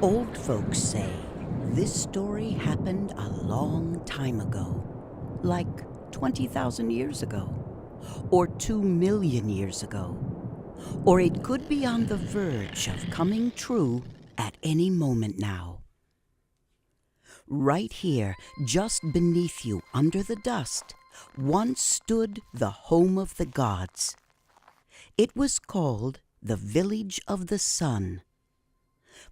Old folks say this story happened a long time ago, like 20,000 years ago, or 2 million years ago, or it could be on the verge of coming true at any moment now. Right here, just beneath you, under the dust, once stood the home of the gods. It was called the Village of the Sun.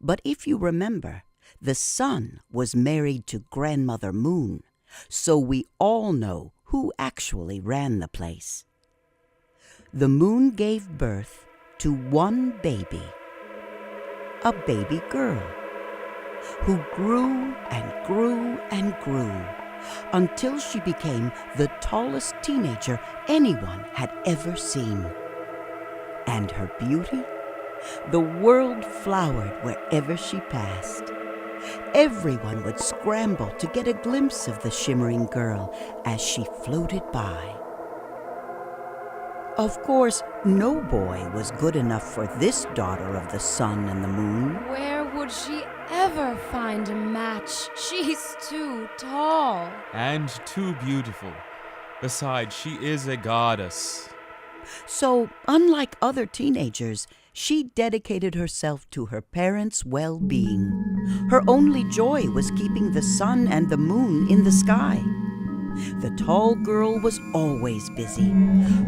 But if you remember, the sun was married to Grandmother Moon, so we all know who actually ran the place. The moon gave birth to one baby, a baby girl, who grew and grew and grew until she became the tallest teenager anyone had ever seen. And her beauty? The world flowered wherever she passed. Everyone would scramble to get a glimpse of the shimmering girl as she floated by. Of course, no boy was good enough for this daughter of the sun and the moon. Where would she ever find a match? She's too tall. And too beautiful. Besides, she is a goddess. So, unlike other teenagers, she dedicated herself to her parents' well-being. Her only joy was keeping the sun and the moon in the sky. The tall girl was always busy.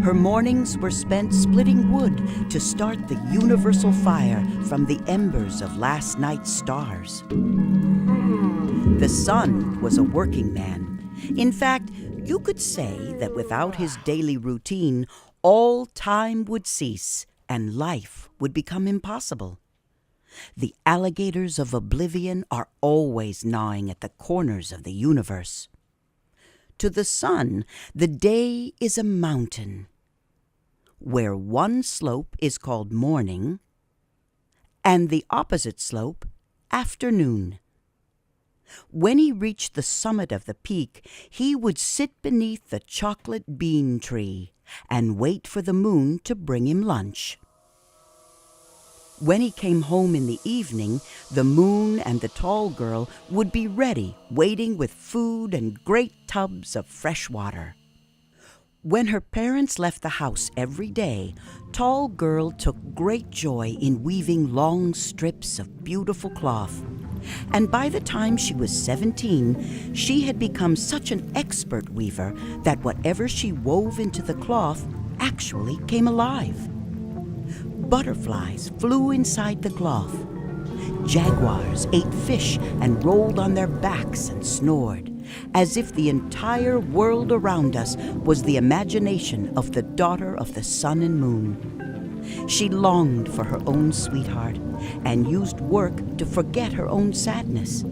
Her mornings were spent splitting wood to start the universal fire from the embers of last night's stars. The sun was a working man. In fact, you could say that without his daily routine, all time would cease and life would become impossible. The alligators of oblivion are always gnawing at the corners of the universe. To the sun, the day is a mountain, where one slope is called morning and the opposite slope afternoon. When he reached the summit of the peak, he would sit beneath the chocolate bean tree and wait for the moon to bring him lunch. When he came home in the evening, the moon and the tall girl would be ready, waiting with food and great tubs of fresh water. When her parents left the house every day, tall girl took great joy in weaving long strips of beautiful cloth. And by the time she was 17, she had become such an expert weaver that whatever she wove into the cloth actually came alive. Butterflies flew inside the cloth. Jaguars ate fish and rolled on their backs and snored, as if the entire world around us was the imagination of the daughter of the sun and moon. She longed for her own sweetheart and used work to forget her own sadness.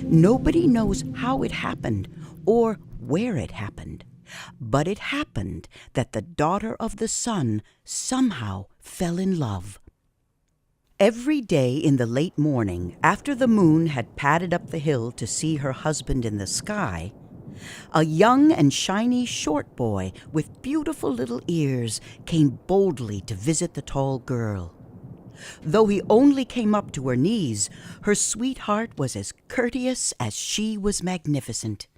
Nobody knows how it happened or where it happened, but it happened that the daughter of the sun somehow fell in love. Every day in the late morning, after the moon had padded up the hill to see her husband in the sky, a young and shiny short boy with beautiful little ears came boldly to visit the tall girl. Though he only came up to her knees, her sweetheart was as courteous as she was magnificent.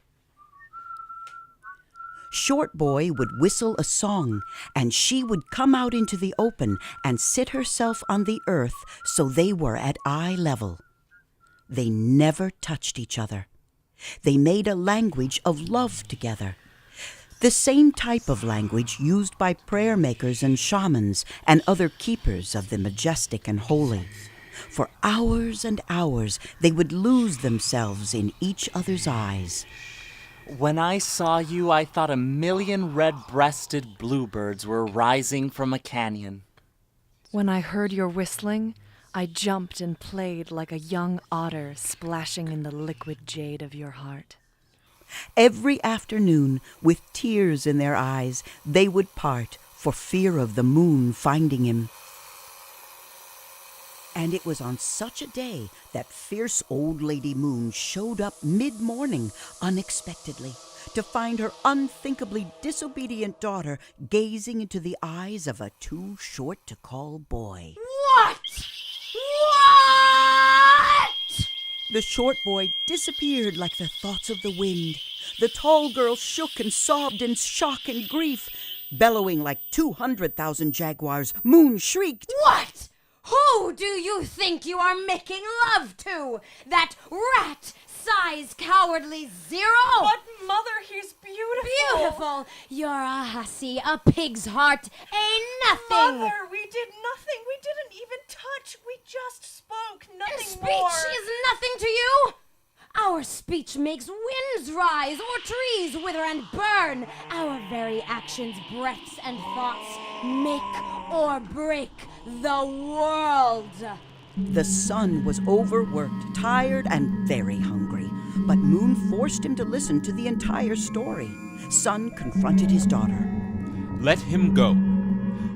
Short Boy would whistle a song, and she would come out into the open and sit herself on the earth so they were at eye level. They never touched each other. They made a language of love together, the same type of language used by prayer makers and shamans and other keepers of the majestic and holy. For hours and hours, they would lose themselves in each other's eyes. When I saw you, I thought 1,000,000 red-breasted bluebirds were rising from a canyon. When I heard your whistling, I jumped and played like a young otter splashing in the liquid jade of your heart. Every afternoon, with tears in their eyes, they would part for fear of the moon finding him. And it was on such a day that fierce old Lady Moon showed up mid-morning unexpectedly to find her unthinkably disobedient daughter gazing into the eyes of a too-short-to-call boy. What? What? The short boy disappeared like the thoughts of the wind. The tall girl shook and sobbed in shock and grief. Bellowing like 200,000 jaguars, Moon shrieked, What? Who do you think you are making love to? That rat-sized cowardly zero? But Mother, he's beautiful. Beautiful? You're a hussy, a pig's heart, a nothing. Mother, we did nothing. We didn't even touch. We just spoke. Nothing Speech more. is nothing to you? Our speech makes winds rise or trees wither and burn. Our very actions, breaths, and thoughts make or break the world. The son was overworked, tired, and very hungry. But Moon forced him to listen to the entire story. Sun confronted his daughter. Let him go.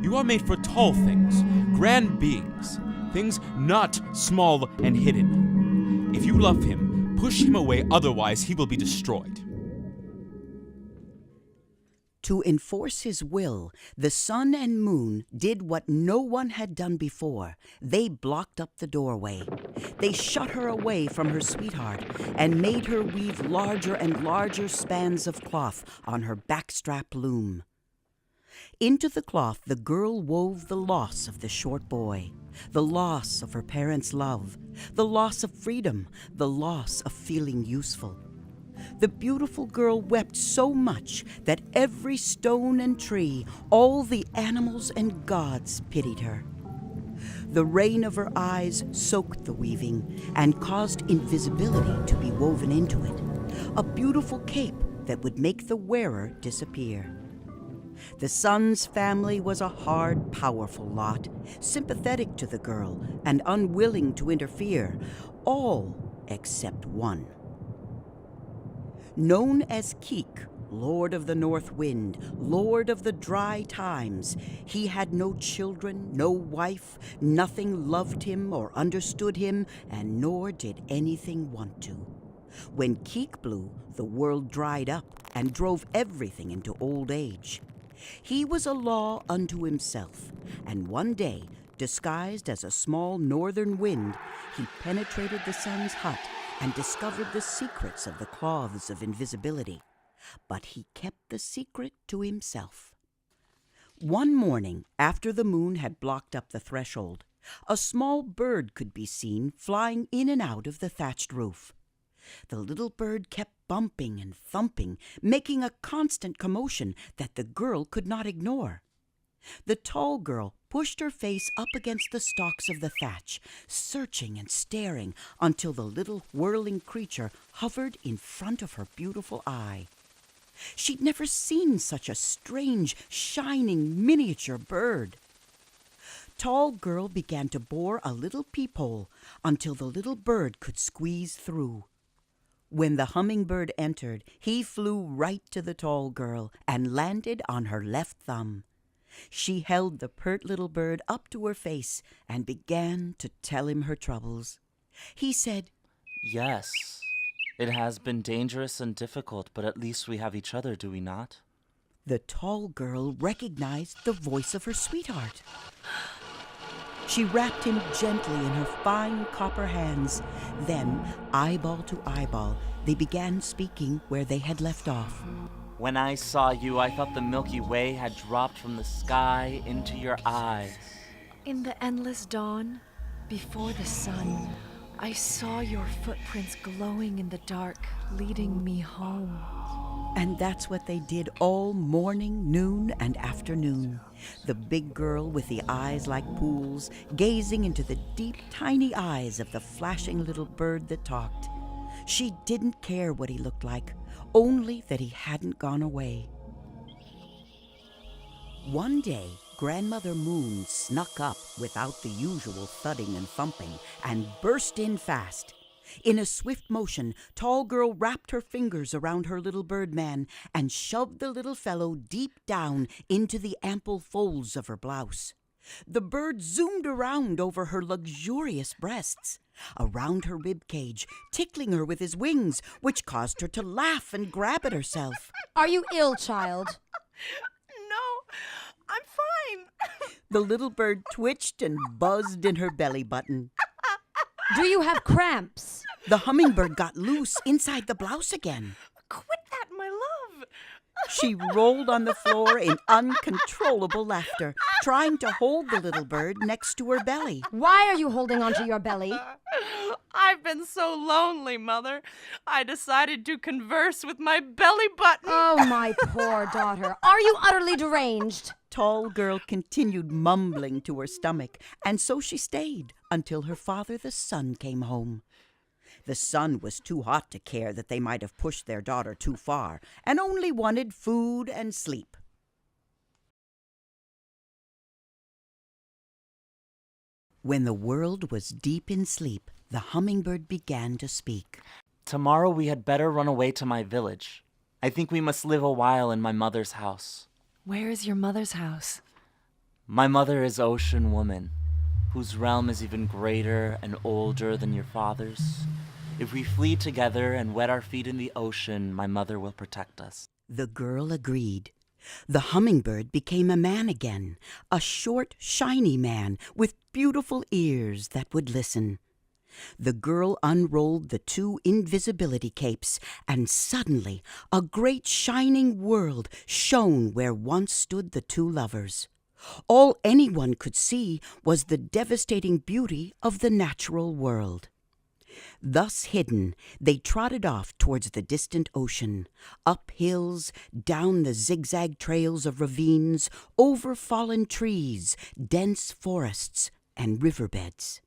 You are made for tall things, grand beings, things not small and hidden. If you love him, push him away, otherwise he will be destroyed. To enforce his will, the sun and moon did what no one had done before. They blocked up the doorway. They shut her away from her sweetheart and made her weave larger and larger spans of cloth on her backstrap loom. Into the cloth the girl wove the loss of the short boy, the loss of her parents' love, the loss of freedom, the loss of feeling useful. The beautiful girl wept so much that every stone and tree, all the animals and gods pitied her. The rain of her eyes soaked the weaving and caused invisibility to be woven into it, a beautiful cape that would make the wearer disappear. The son's family was a hard, powerful lot, sympathetic to the girl and unwilling to interfere, all except one. Known as Keek, Lord of the North Wind, Lord of the Dry Times, he had no children, no wife, nothing loved him or understood him, and nor did anything want to. When Keek blew, the world dried up and drove everything into old age. He was a law unto himself, and one day, disguised as a small northern wind, he penetrated the sun's hut and discovered the secrets of the cloths of invisibility. But he kept the secret to himself. One morning, after the moon had blocked up the threshold, a small bird could be seen flying in and out of the thatched roof. The little bird kept bumping and thumping, making a constant commotion that the girl could not ignore. The tall girl pushed her face up against the stalks of the thatch, searching and staring until the little whirling creature hovered in front of her beautiful eye. She'd never seen such a strange, shining miniature bird. Tall girl began to bore a little peephole until the little bird could squeeze through. When the hummingbird entered, he flew right to the tall girl and landed on her left thumb. She held the pert little bird up to her face and began to tell him her troubles. He said, Yes, it has been dangerous and difficult, but at least we have each other, do we not? The tall girl recognized the voice of her sweetheart. She wrapped him gently in her fine copper hands. Then, eyeball to eyeball, they began speaking where they had left off. When I saw you, I thought the Milky Way had dropped from the sky into your eyes. In the endless dawn, before the sun, I saw your footprints glowing in the dark, leading me home. And that's what they did all morning, noon, and afternoon. The big girl with the eyes like pools, gazing into the deep, tiny eyes of the flashing little bird that talked. She didn't care what he looked like, only that he hadn't gone away. One day, Grandmother Moon snuck up without the usual thudding and thumping and burst in fast. In a swift motion, Tall Girl wrapped her fingers around her little birdman and shoved the little fellow deep down into the ample folds of her blouse. The bird zoomed around over her luxurious breasts, around her rib cage, tickling her with his wings, which caused her to laugh and grab at herself. Are you ill, child? No, I'm fine. The little bird twitched and buzzed in her belly button. Do you have cramps? The hummingbird got loose inside the blouse again. Quit that, my love. She rolled on the floor in uncontrollable laughter, trying to hold the little bird next to her belly. Why are you holding onto your belly? I've been so lonely, Mother. I decided to converse with my belly button. Oh, my poor daughter. Are you utterly deranged? Tall girl continued mumbling to her stomach, and so she stayed until her father, the sun, came home. The sun was too hot to care that they might have pushed their daughter too far, and only wanted food and sleep. When the world was deep in sleep, the hummingbird began to speak. Tomorrow we had better run away to my village. I think we must live a while in my mother's house. Where is your mother's house? My mother is Ocean Woman, whose realm is even greater and older than your father's. If we flee together and wet our feet in the ocean, my mother will protect us. The girl agreed. The hummingbird became a man again, a short, shiny man with beautiful ears that would listen. The girl unrolled the 2 invisibility capes, and suddenly a great shining world shone where once stood the 2 lovers. All anyone could see was the devastating beauty of the natural world. Thus hidden, they trotted off towards the distant ocean, up hills, down the zigzag trails of ravines, over fallen trees, dense forests, and riverbeds.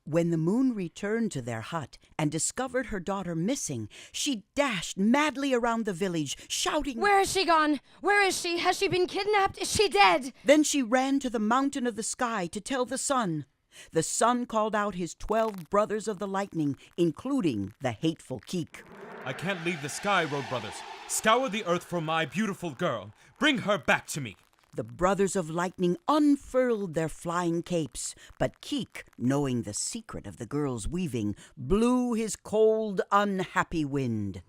When the moon returned to their hut and discovered her daughter missing, she dashed madly around the village, shouting, Where has she gone? Where is she? Has she been kidnapped? Is she dead? Then she ran to the mountain of the sky to tell the sun. The sun called out his 12 brothers of the lightning, including the hateful Keek. I can't leave the sky, Road Brothers. Scour the earth for my beautiful girl. Bring her back to me. The brothers of lightning unfurled their flying capes, but Keek, knowing the secret of the girl's weaving, blew his cold, unhappy wind.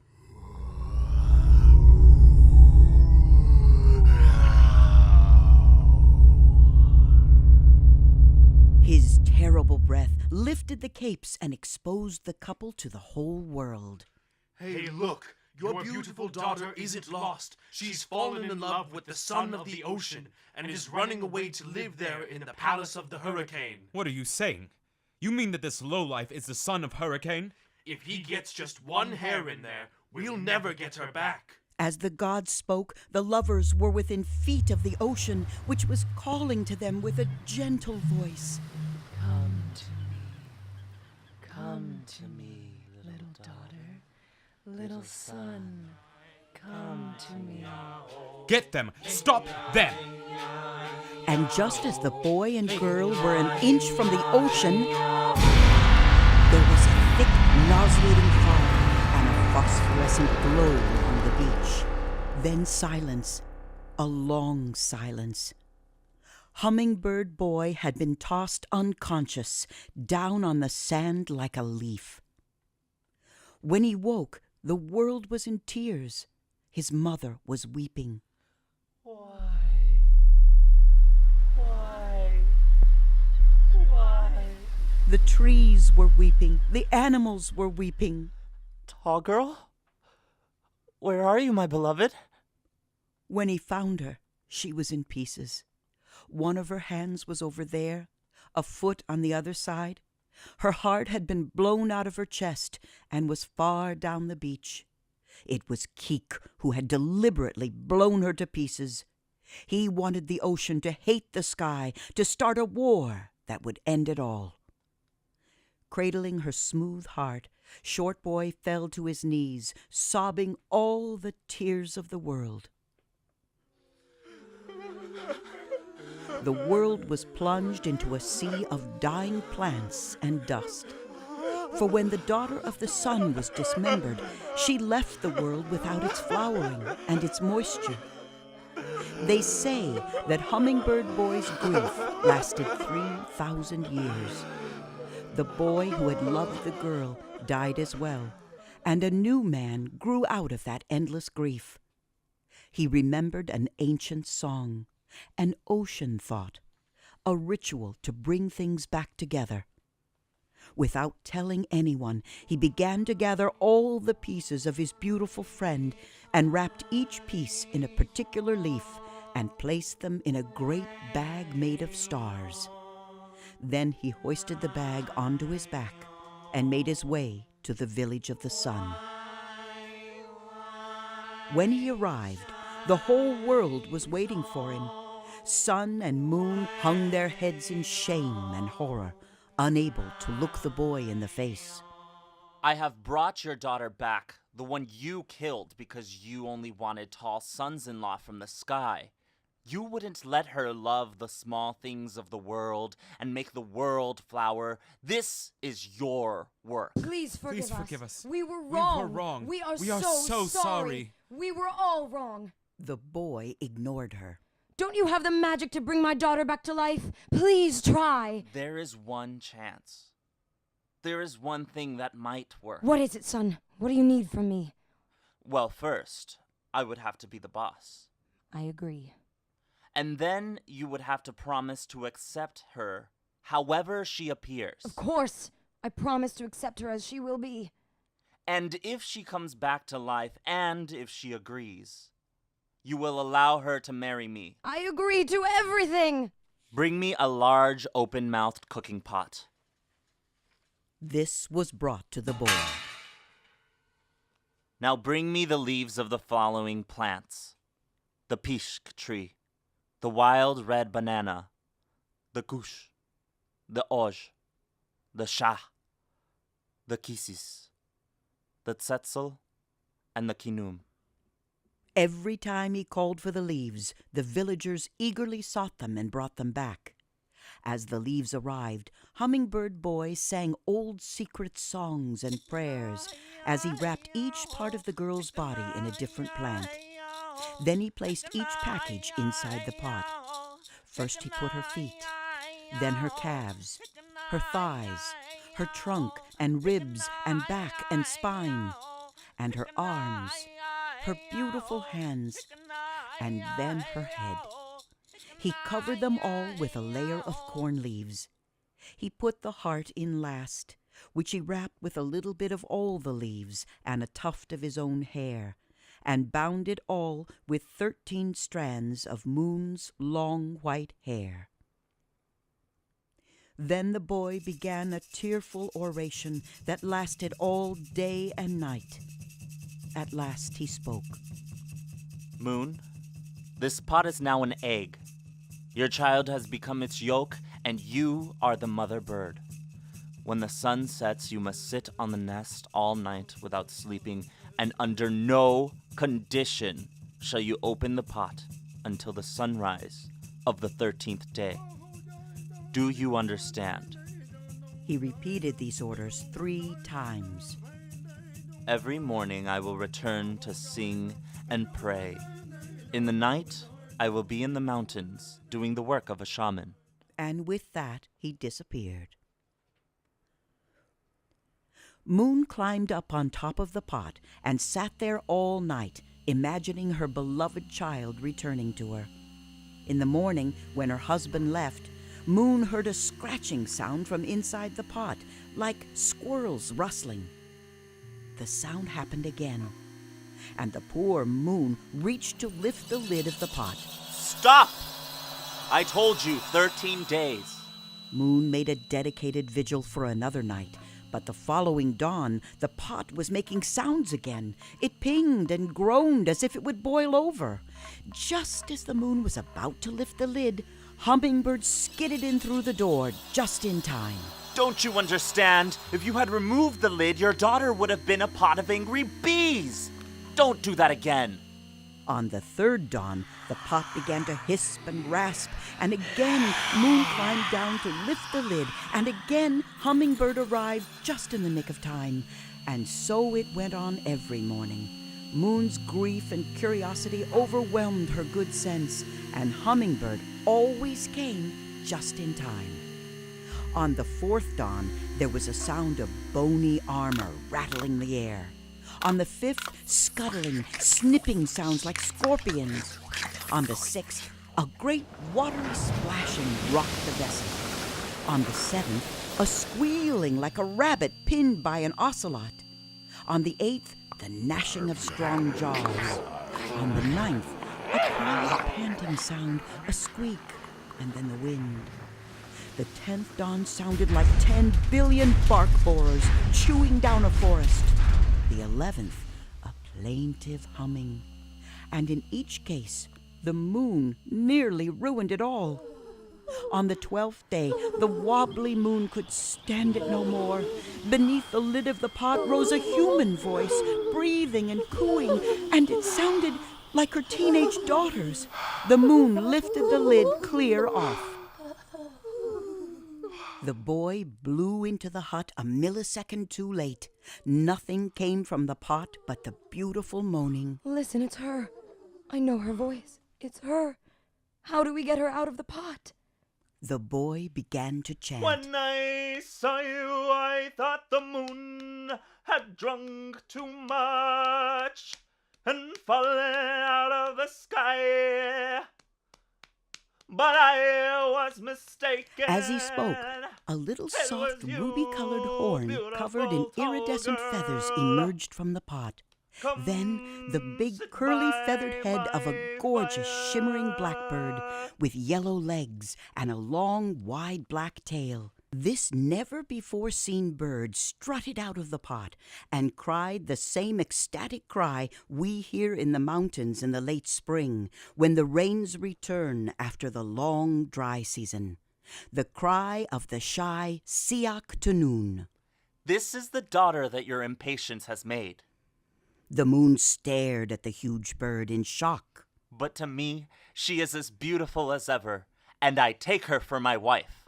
His terrible breath lifted the capes and exposed the couple to the whole world. Hey, look! Your beautiful daughter isn't lost. She's fallen in love with the son of the ocean and is running away to live there in the palace of the hurricane. What are you saying? You mean that this lowlife is the son of Hurricane? If he gets just one hair in there, we'll never get her back. As the gods spoke, the lovers were within feet of the ocean, which was calling to them with a gentle voice. Come to me. Come to me, little daughter. Little son, come to me. Get them! Stop them! And just as the boy and girl were an inch from the ocean, there was a thick, nauseating fog and a phosphorescent glow along the beach. Then silence, a long silence. Hummingbird Boy had been tossed unconscious, down on the sand like a leaf. When he woke, the world was in tears. His mother was weeping. Why? Why? The trees were weeping. The animals were weeping. Tall girl? Where are you, my beloved? When he found her, she was in pieces. One of her hands was over there, a foot on the other side. Her heart had been blown out of her chest and was far down the beach. It was Keek who had deliberately blown her to pieces. He wanted the ocean to hate the sky, to start a war that would end it all. Cradling her smooth heart, Short Boy fell to his knees, sobbing all the tears of the world. The world was plunged into a sea of dying plants and dust. For when the daughter of the sun was dismembered, she left the world without its flowering and its moisture. They say that Hummingbird Boy's grief lasted 3,000 years. The boy who had loved the girl died as well, and a new man grew out of that endless grief. He remembered an ancient song, an ocean thought, a ritual to bring things back together. Without telling anyone, he began to gather all the pieces of his beautiful friend and wrapped each piece in a particular leaf and placed them in a great bag made of stars. Then he hoisted the bag onto his back and made his way to the village of the sun. When he arrived, the whole world was waiting for him. Sun and moon hung their heads in shame and horror, unable to look the boy in the face. I have brought your daughter back, the one you killed because you only wanted tall sons-in-law from the sky. You wouldn't let her love the small things of the world and make the world flower. This is your work. Please forgive us. Please forgive us. We were wrong. We were wrong. We are so sorry. We were all wrong. The boy ignored her. Don't you have the magic to bring my daughter back to life? Please try. There is one chance. There is one thing that might work. What is it, son? What do you need from me? Well, first, I would have to be the boss. I agree. And then you would have to promise to accept her however she appears. Of course. I promise to accept her as she will be. And if she comes back to life, and if she agrees, you will allow her to marry me. I agree to everything. Bring me a large, open-mouthed cooking pot. This was brought to the boy. Now bring me the leaves of the following plants: the pishk tree, the wild red banana, the kush, the oj, the shah, the kisis, the tzetzel, and the kinum. Every time he called for the leaves, the villagers eagerly sought them and brought them back. As the leaves arrived, Hummingbird Boy sang old secret songs and prayers as he wrapped each part of the girl's body in a different plant. Then he placed each package inside the pot. First he put her feet, then her calves, her thighs, her trunk and ribs and back and spine, and her arms, her beautiful hands, and then her head. He covered them all with a layer of corn leaves. He put the heart in last, which he wrapped with a little bit of all the leaves and a tuft of his own hair, and bound it all with 13 strands of Moon's long white hair. Then the boy began a tearful oration that lasted all day and night. At last he spoke. Moon, this pot is now an egg. Your child has become its yolk, and you are the mother bird. When the sun sets, you must sit on the nest all night without sleeping, and under no condition shall you open the pot until the sunrise of the 13th day. Do you understand? He repeated these orders 3 times. Every morning I will return to sing and pray. In the night, I will be in the mountains doing the work of a shaman. And with that, he disappeared. Moon climbed up on top of the pot and sat there all night, imagining her beloved child returning to her. In the morning, when her husband left, Moon heard a scratching sound from inside the pot, like squirrels rustling. The sound happened again, and the poor Moon reached to lift the lid of the pot. Stop! I told you 13 days. Moon made a dedicated vigil for another night, but the following dawn, the pot was making sounds again. It pinged and groaned as if it would boil over. Just as the Moon was about to lift the lid, Hummingbird skidded in through the door just in time. Don't you understand? If you had removed the lid, your daughter would have been a pot of angry bees. Don't do that again. On the third dawn, the pot began to hisp and rasp, and again Moon climbed down to lift the lid, and again Hummingbird arrived just in the nick of time. And so it went on every morning. Moon's grief and curiosity overwhelmed her good sense, and Hummingbird always came just in time. On the fourth dawn, there was a sound of bony armor rattling the air. On the fifth, scuttling, snipping sounds like scorpions. On the sixth, a great watery splashing rocked the vessel. On the seventh, a squealing like a rabbit pinned by an ocelot. On the 8th, the gnashing of strong jaws. On the 9th, a quiet panting sound, a squeak, and then the wind. The 10th dawn sounded like 10 billion bark borers chewing down a forest. The 11th, a plaintive humming. And in each case, the moon nearly ruined it all. On the 12th day, the wobbly moon could stand it no more. Beneath the lid of the pot rose a human voice, breathing and cooing, and it sounded like her teenage daughter's. The moon lifted the lid clear off. The boy blew into the hut a millisecond too late. Nothing came from the pot but the beautiful moaning. Listen, it's her. I know her voice. It's her. How do we get her out of the pot? The boy began to chant. When I saw you, I thought the moon had drunk too much and fallen out of the sky. But I was mistaken. As he spoke, a little soft ruby-colored horn covered in iridescent feathers emerged from the pot. Then the big curly feathered head of a gorgeous shimmering blackbird with yellow legs and a long wide black tail. This never-before-seen bird strutted out of the pot and cried the same ecstatic cry we hear in the mountains in the late spring when the rains return after the long dry season. The cry of the shy Siak Tunun. This is the daughter that your impatience has made. The moon stared at the huge bird in shock. But to me, she is as beautiful as ever, and I take her for my wife.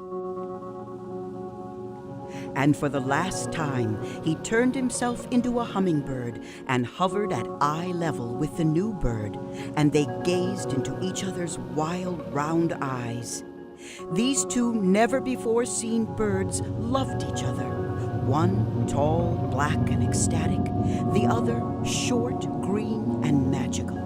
And for the last time, he turned himself into a hummingbird and hovered at eye level with the new bird, and they gazed into each other's wild, round eyes. These two never-before-seen birds loved each other. One tall, black, and ecstatic, the other short, green, and magical.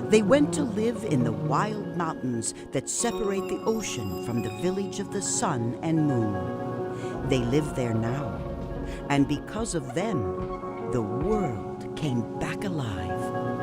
They went to live in the wild mountains that separate the ocean from the village of the sun and moon. They live there now, and because of them, the world came back alive.